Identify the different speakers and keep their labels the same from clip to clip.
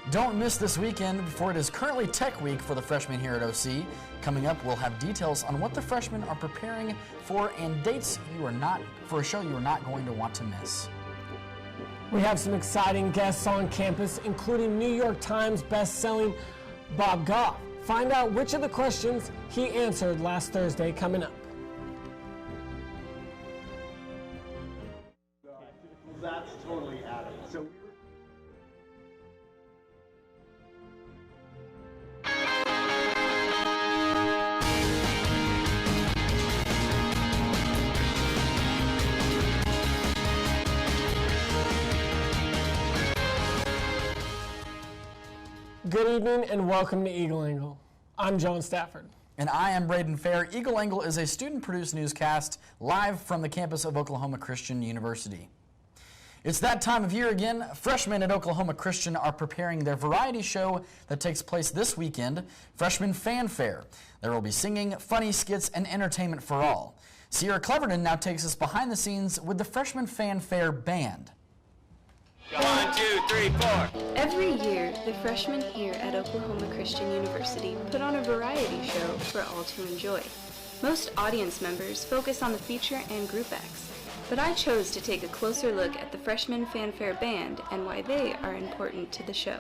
Speaker 1: Don't miss this weekend, for it is currently Tech Week for the freshmen here at OC. Coming up, we'll have details on what the freshmen are preparing for and dates for a show you are not going to want to miss.
Speaker 2: We have some exciting guests on campus, including New York Times best-selling Bob Goff. Find out which of the questions he answered last Thursday coming up.
Speaker 3: That's totally Adam. So
Speaker 2: Good evening and welcome to Eagle Angle. I'm John Stafford.
Speaker 1: And I am Braden Fair. Eagle Angle is a student-produced newscast live from the campus of Oklahoma Christian University. It's that time of year again. Freshmen at Oklahoma Christian are preparing their variety show that takes place this weekend, Freshman Fanfare. There will be singing, funny skits, and entertainment for all. Sierra Cleverton now takes us behind the scenes with the Freshman Fanfare Band.
Speaker 4: 1, 2, 3, 4.
Speaker 5: Every year, the freshmen here at Oklahoma Christian University put on a variety show for all to enjoy. Most audience members focus on the feature and group acts, but I chose to take a closer look at the Freshman Fanfare Band and why they are important to the show.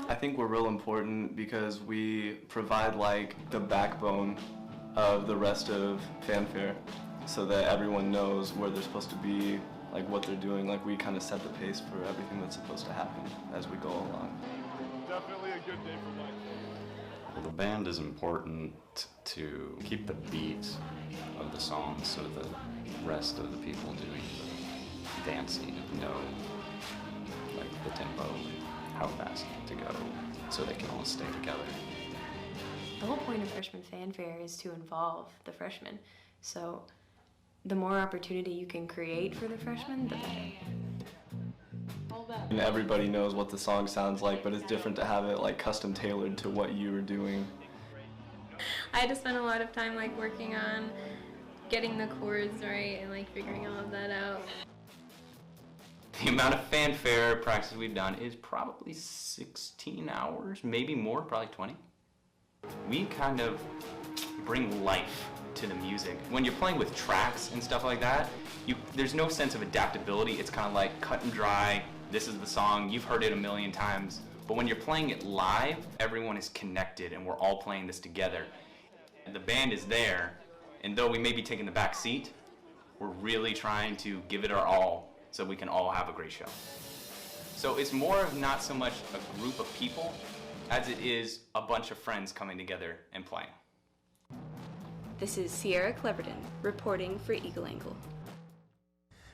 Speaker 6: I think we're real important because we provide like the backbone of the rest of Fanfare so that everyone knows where they're supposed to be, like what they're doing. Like we kind of set the pace for everything that's supposed to happen as we go along.
Speaker 3: definitely a good day for life.
Speaker 7: Well, the band is important to keep the beat of the song so the rest of the people doing the dancing know like the tempo, how fast to go, so they can all stay together.
Speaker 8: The whole point of Freshman Fanfare is to involve the freshmen. So the more opportunity you can create for the freshmen, the better.
Speaker 6: And everybody knows what the song sounds like, but it's different to have it like custom tailored to what you were doing.
Speaker 9: I had to spend a lot of time like working on getting the chords right and like figuring all of that out.
Speaker 4: The amount of fanfare practice we've done is probably 16 hours, maybe more, probably 20. We kind of bring life to the music. When you're playing with tracks and stuff like that, there's no sense of adaptability. It's kind of like cut and dry. This is the song, you've heard it a million times. But when you're playing it live, everyone is connected and we're all playing this together. The band is there, and though we may be taking the back seat, we're really trying to give it our all so we can all have a great show. So it's more of not so much a group of people as it is a bunch of friends coming together and playing.
Speaker 5: This is Sierra Cleverton reporting for Eagle Angle.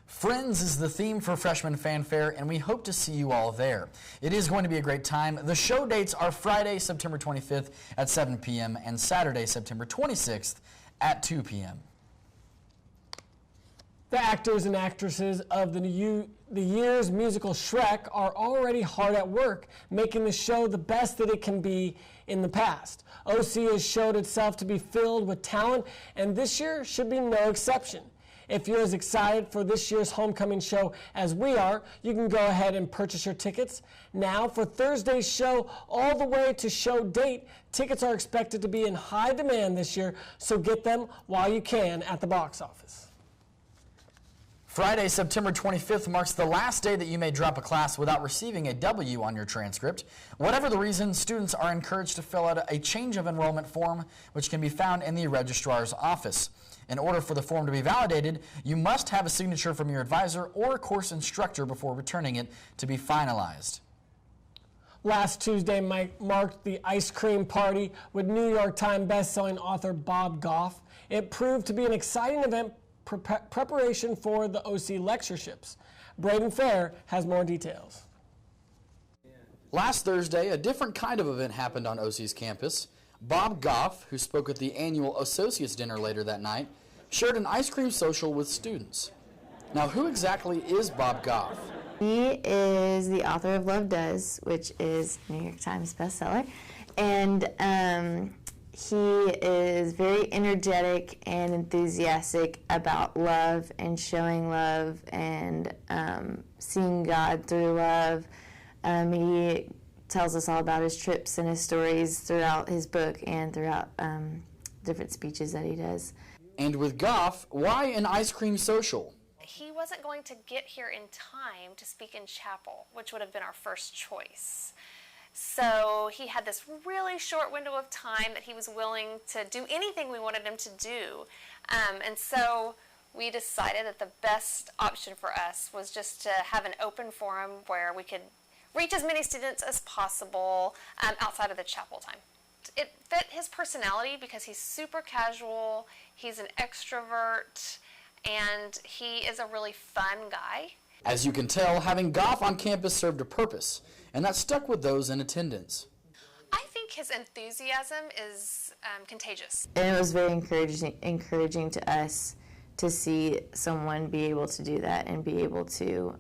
Speaker 1: Friends is the theme for Freshman Fanfare, and we hope to see you all there. It is going to be a great time. The show dates are Friday, September 25th at 7 p.m. and Saturday, September 26th at 2 p.m.
Speaker 2: The actors and actresses of the year's musical Shrek are already hard at work, making the show the best that it can be in the past. OC has showed itself to be filled with talent, and this year should be no exception. If you're as excited for this year's homecoming show as we are, you can go ahead and purchase your tickets. Now, for Thursday's show all the way to show date, tickets are expected to be in high demand this year, so get them while you can at the box office.
Speaker 1: Friday, September 25th marks the last day that you may drop a class without receiving a W on your transcript. Whatever the reason, students are encouraged to fill out a change of enrollment form, which can be found in the registrar's office. In order for the form to be validated, you must have a signature from your advisor or course instructor before returning it to be finalized.
Speaker 2: Last Tuesday marked the ice cream party with New York Times bestselling author Bob Goff. It proved to be an exciting event preparation for the OC lectureships. Braden Fair has more details.
Speaker 1: Last Thursday, a different kind of event happened on OC's campus. Bob Goff, who spoke at the annual Associates Dinner later that night, shared an ice cream social with students. Now, who exactly is Bob Goff?
Speaker 10: He is the author of Love Does, which is New York Times bestseller, and he is very energetic and enthusiastic about love and showing love and seeing God through love. He tells us all about his trips and his stories throughout his book and throughout different speeches that he does.
Speaker 1: And with Goff, why an ice cream social?
Speaker 11: He wasn't going to get here in time to speak in chapel, which would have been our first choice. So he had this really short window of time that he was willing to do anything we wanted him to do. And so we decided that the best option for us was just to have an open forum where we could reach as many students as possible outside of the chapel time. It fit his personality because he's super casual, he's an extrovert, and he is a really fun guy.
Speaker 1: As you can tell, having Goff on campus served a purpose, and that stuck with those in attendance.
Speaker 11: I think his enthusiasm is contagious.
Speaker 10: And it was very encouraging to us to see someone be able to do that and be able to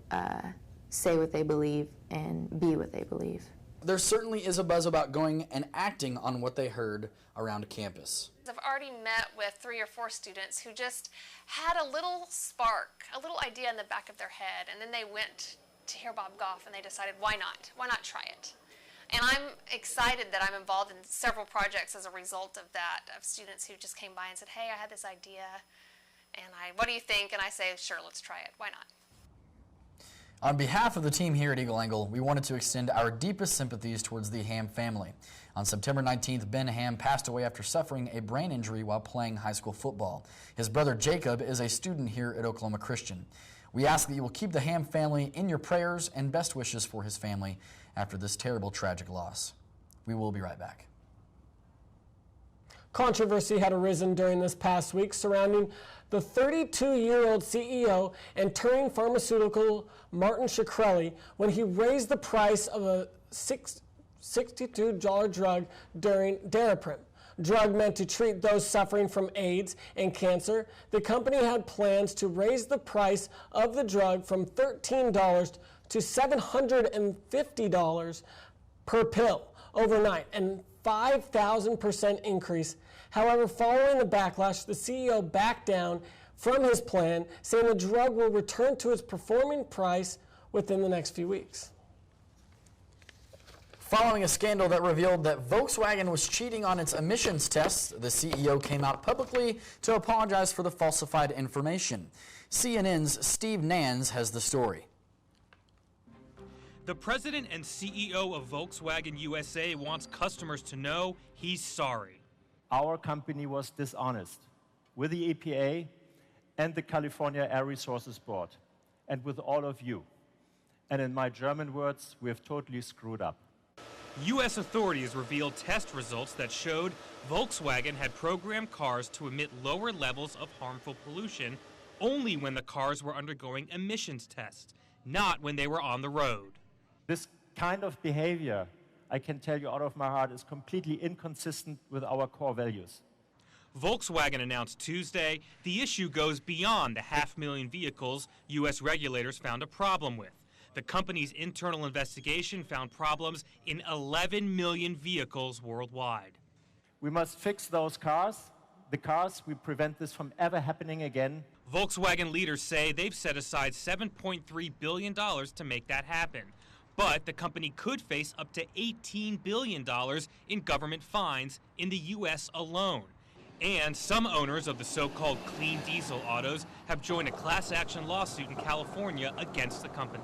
Speaker 10: say what they believe and be what they believe.
Speaker 1: There certainly is a buzz about going and acting on what they heard around campus.
Speaker 11: I've already met with 3 or 4 students who just had a little spark, a little idea in the back of their head, and then they went to hear Bob Goff and they decided, why not? Why not try it? And I'm excited that I'm involved in several projects as a result of that, of students who just came by and said, hey, I had this idea, and what do you think? And I say, sure, let's try it. Why not?
Speaker 1: On behalf of the team here at Eagle Angle, we wanted to extend our deepest sympathies towards the Ham family. On September 19th, Ben Ham passed away after suffering a brain injury while playing high school football. His brother Jacob is a student here at Oklahoma Christian. We ask that you will keep the Ham family in your prayers and best wishes for his family after this terrible, tragic loss. We will be right back.
Speaker 2: Controversy had arisen during this past week surrounding the 32-year-old CEO and touring pharmaceutical Martin Shkreli when he raised the price of a $62 drug during Daraprim. Drug meant to treat those suffering from AIDS and cancer. The company had plans to raise the price of the drug from $13 to $750 per pill overnight, and 5,000% increase. However, following the backlash, the CEO backed down from his plan, saying the drug will return to its performing price within the next few weeks.
Speaker 1: Following a scandal that revealed that Volkswagen was cheating on its emissions tests, the CEO came out publicly to apologize for the falsified information. CNN's Steve Nans has the story.
Speaker 12: The president and CEO of Volkswagen USA wants customers to know he's sorry.
Speaker 13: Our company was dishonest with the EPA and the California Air Resources Board and with all of you. And in my German words, we have totally screwed up.
Speaker 12: U.S. authorities revealed test results that showed Volkswagen had programmed cars to emit lower levels of harmful pollution only when the cars were undergoing emissions tests, not when they were on the road.
Speaker 13: This kind of behavior, I can tell you out of my heart, is completely inconsistent with our core values.
Speaker 12: Volkswagen announced Tuesday the issue goes beyond the 500,000 vehicles U.S. regulators found a problem with. The company's internal investigation found problems in 11 million vehicles worldwide.
Speaker 13: We must fix those cars. The cars, we prevent this from ever happening again.
Speaker 12: Volkswagen leaders say they've set aside $7.3 billion to make that happen. But the company could face up to $18 billion in government fines in the U.S. alone. And some owners of the so-called clean diesel autos have joined a class action lawsuit in California against the company.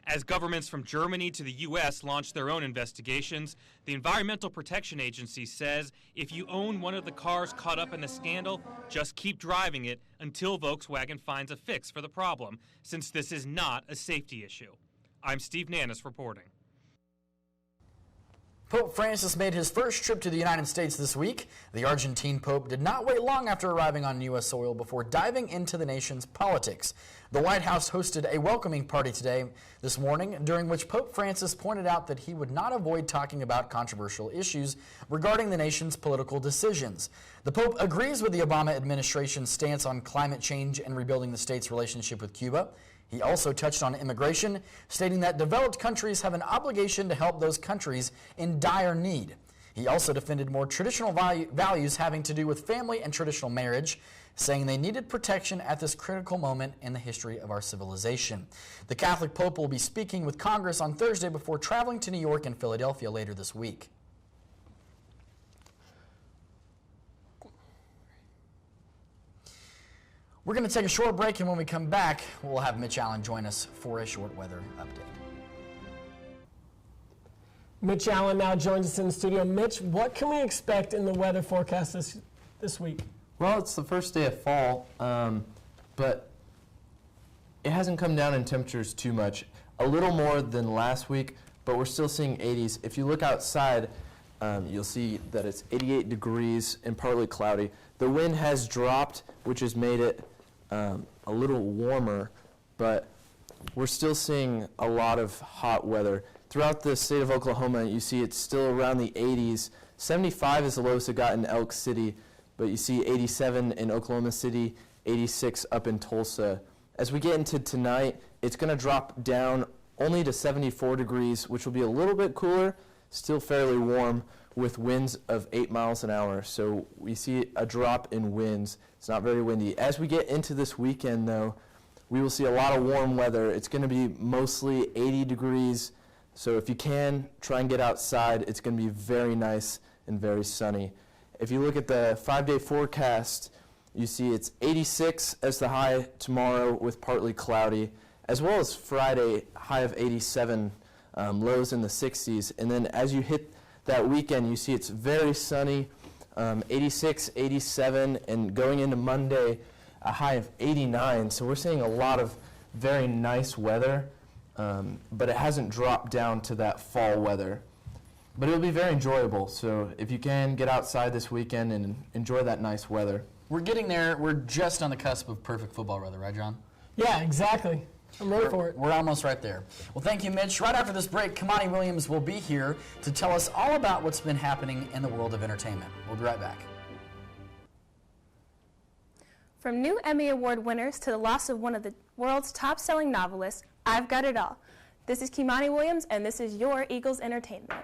Speaker 12: As governments from Germany to the U.S. launch their own investigations, the Environmental Protection Agency says if you own one of the cars caught up in the scandal, just keep driving it until Volkswagen finds a fix for the problem, since this is not a safety issue. I'm Steve Nannis reporting.
Speaker 1: Pope Francis made his first trip to the United States this week. The Argentine Pope did not wait long after arriving on U.S. soil before diving into the nation's politics. The White House hosted a welcoming party this morning, during which Pope Francis pointed out that he would not avoid talking about controversial issues regarding the nation's political decisions. The Pope agrees with the Obama administration's stance on climate change and rebuilding the state's relationship with Cuba. He also touched on immigration, stating that developed countries have an obligation to help those countries in dire need. He also defended more traditional values having to do with family and traditional marriage. saying they needed protection at this critical moment in the history of our civilization. The Catholic Pope will be speaking with Congress on Thursday before traveling to New York and Philadelphia later this week. We're going to take a short break, and when we come back, we'll have Mitch Allen join us for a short weather update.
Speaker 2: Mitch Allen now joins us in the studio. Mitch, what can we expect in the weather forecast this week?
Speaker 14: Well, it's the first day of fall, but it hasn't come down in temperatures too much. A little more than last week, but we're still seeing 80s. If you look outside, you'll see that it's 88 degrees and partly cloudy. The wind has dropped, which has made it a little warmer, but we're still seeing a lot of hot weather. Throughout the state of Oklahoma, you see it's still around the 80s. 75 is the lowest it got in Elk City, but you see 87 in Oklahoma City, 86 up in Tulsa. As we get into tonight, it's going to drop down only to 74 degrees, which will be a little bit cooler, still fairly warm, with winds of 8 miles an hour. So we see a drop in winds. It's not very windy. As we get into this weekend, though, we will see a lot of warm weather. It's going to be mostly 80 degrees. So if you can, try and get outside. It's going to be very nice and very sunny. If you look at the 5-day forecast, you see it's 86 as the high tomorrow with partly cloudy, as well as Friday, high of 87, lows in the 60s. And then as you hit that weekend, you see it's very sunny, 86, 87, and going into Monday, a high of 89. So we're seeing a lot of very nice weather, but it hasn't dropped down to that fall weather. But it'll be very enjoyable, so if you can, get outside this weekend and enjoy that nice weather.
Speaker 1: We're getting there. We're just on the cusp of perfect football weather, right, John?
Speaker 2: Yeah, exactly. I'm ready for it.
Speaker 1: We're almost right there. Well, thank you, Mitch. Right after this break, Kamani Williams will be here to tell us all about what's been happening in the world of entertainment. We'll be right back.
Speaker 15: From new Emmy Award winners to the loss of one of the world's top-selling novelists, I've got it all. This is Kimani Williams, and this is your Eagles Entertainment.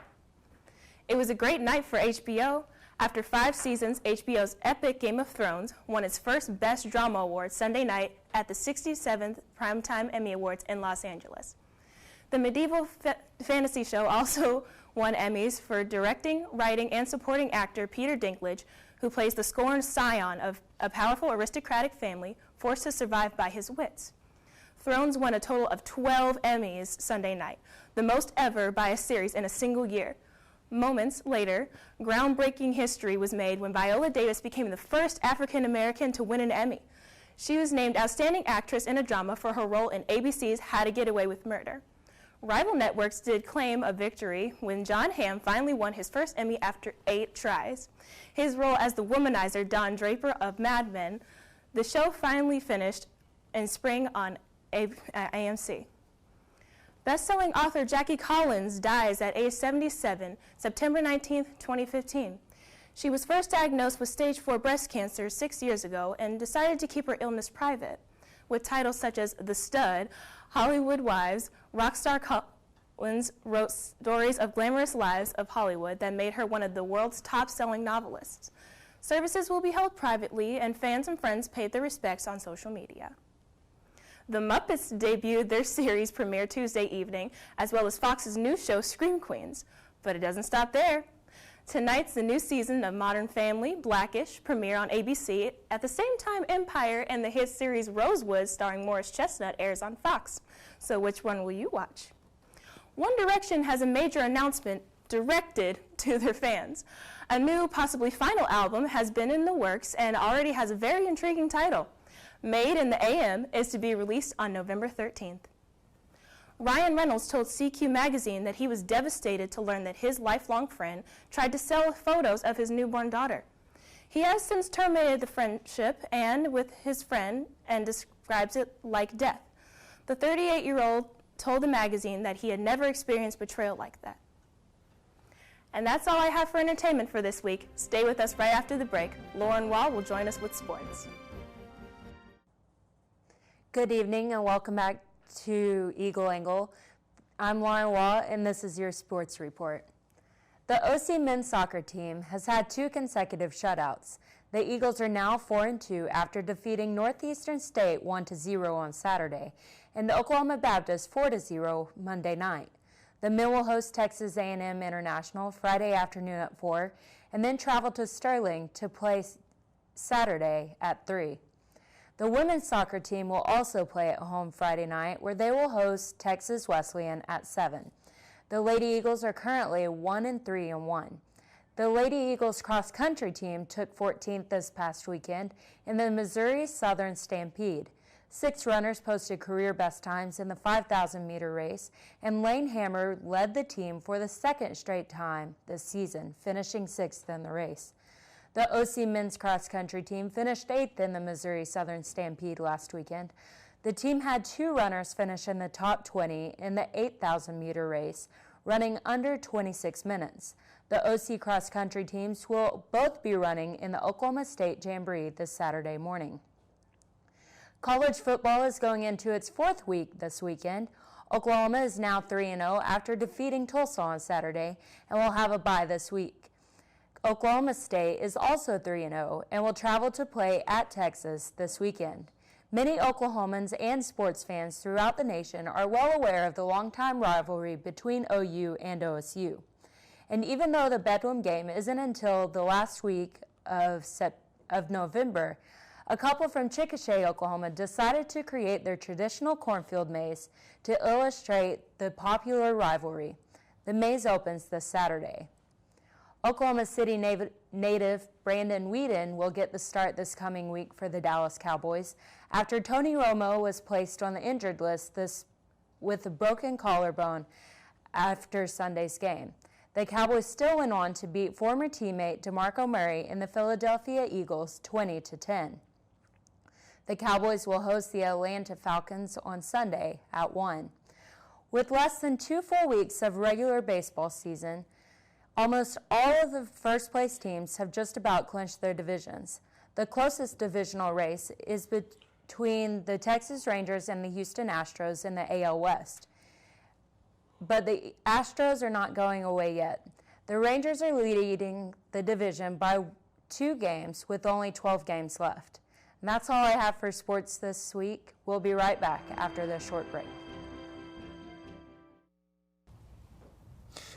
Speaker 15: It was a great night for HBO. After 5 seasons, HBO's epic Game of Thrones won its first Best Drama Award Sunday night at the 67th Primetime Emmy Awards in Los Angeles. The medieval fantasy show also won Emmys for directing, writing, and supporting actor Peter Dinklage, who plays the scorned scion of a powerful aristocratic family forced to survive by his wits. Thrones won a total of 12 Emmys Sunday night, the most ever by a series in a single year. Moments later, groundbreaking history was made when Viola Davis became the first African American to win an Emmy. She was named Outstanding Actress in a Drama for her role in ABC's How to Get Away with Murder. Rival networks did claim a victory when Jon Hamm finally won his first Emmy after 8 tries. His role as the womanizer Don Draper of Mad Men, the show finally finished in spring on AMC. Best-selling author Jackie Collins dies at age 77, September 19, 2015. She was first diagnosed with stage 4 breast cancer 6 years ago and decided to keep her illness private. With titles such as The Stud, Hollywood Wives, Rockstar Collins wrote stories of glamorous lives of Hollywood that made her one of the world's top-selling novelists. Services will be held privately, and fans and friends paid their respects on social media. The Muppets debuted their series premiere Tuesday evening, as well as Fox's new show, Scream Queens. But it doesn't stop there. Tonight's the new season of Modern Family, Blackish, premiere on ABC. At the same time, Empire and the hit series Rosewood, starring Morris Chestnut, airs on Fox. So which one will you watch? One Direction has a major announcement directed to their fans. A new, possibly final album has been in the works and already has a very intriguing title. Made in the AM is to be released on November 13th. Ryan Reynolds told CQ magazine that he was devastated to learn that his lifelong friend tried to sell photos of his newborn daughter. He has since terminated the friendship with his friend and describes it like death. The 38-year-old told the magazine that he had never experienced betrayal like that. And that's all I have for entertainment for this week. Stay with us right after the break. Lauren Wall will join us with sports.
Speaker 16: Good evening and welcome back to Eagle Angle. I'm Lauren Wall and this is your sports report. The OC men's soccer team has had 2 consecutive shutouts. The Eagles are now 4-2 after defeating Northeastern State 1-0 on Saturday, and the Oklahoma Baptist 4-0 Monday night. The men will host Texas A&M International Friday afternoon at 4, and then travel to Sterling to play Saturday at 3. The women's soccer team will also play at home Friday night, where they will host Texas Wesleyan at 7. The Lady Eagles are currently 1-3-1. The Lady Eagles cross-country team took 14th this past weekend in the Missouri Southern Stampede. 6 runners posted career best times in the 5,000-meter race, and Lane Hammer led the team for the second straight time this season, finishing 6th in the race. The OC men's cross-country team finished 8th in the Missouri Southern Stampede last weekend. The team had 2 runners finish in the top 20 in the 8,000-meter race, running under 26 minutes. The OC cross-country teams will both be running in the Oklahoma State Jamboree this Saturday morning. College football is going into its 4th week this weekend. Oklahoma is now 3-0 after defeating Tulsa on Saturday and will have a bye this week. Oklahoma State is also 3-0 and will travel to play at Texas this weekend. Many Oklahomans and sports fans throughout the nation are well aware of the longtime rivalry between OU and OSU. And even though the Bedlam game isn't until the last week of November, a couple from Chickasha, Oklahoma decided to create their traditional cornfield maze to illustrate the popular rivalry. The maze opens this Saturday. Oklahoma City native Brandon Whedon will get the start this coming week for the Dallas Cowboys after Tony Romo was placed on the injured list with a broken collarbone after Sunday's game. The Cowboys still went on to beat former teammate DeMarco Murray and the Philadelphia Eagles 20-10. The Cowboys will host the Atlanta Falcons on Sunday at 1. With less than 2 full weeks of regular baseball season, almost all of the first-place teams have just about clinched their divisions. The closest divisional race is between the Texas Rangers and the Houston Astros in the AL West. But the Astros are not going away yet. The Rangers are leading the division by 2 games with only 12 games left. And that's all I have for sports this week. We'll be right back after this short break.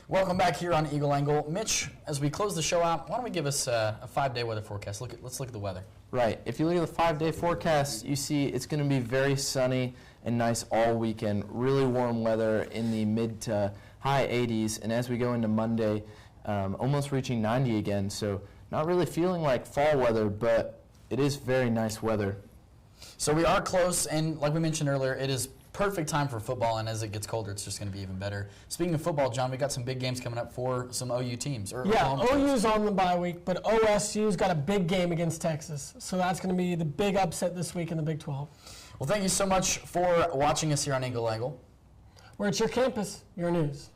Speaker 1: Welcome back here on Eagle Angle. Mitch, as we close the show out, why don't we give us a 5-day weather forecast? Let's look at the weather.
Speaker 14: Right. If you look at the 5-day forecast, you see it's going to be very sunny and nice all weekend. Really warm weather in the mid to high 80s. And as we go into Monday, almost reaching 90 again. So not really feeling like fall weather, but it is very nice weather.
Speaker 1: So we are close, and like we mentioned earlier, it is perfect time for football, and as it gets colder, it's just going to be even better. Speaking of football, John, we got some big games coming up for some OU teams.
Speaker 2: OU's on the bye week, but OSU's got a big game against Texas. So that's going to be the big upset this week in the Big 12.
Speaker 1: Well, thank you so much for watching us here on Eagle Angle.
Speaker 2: Where it's your campus, your news.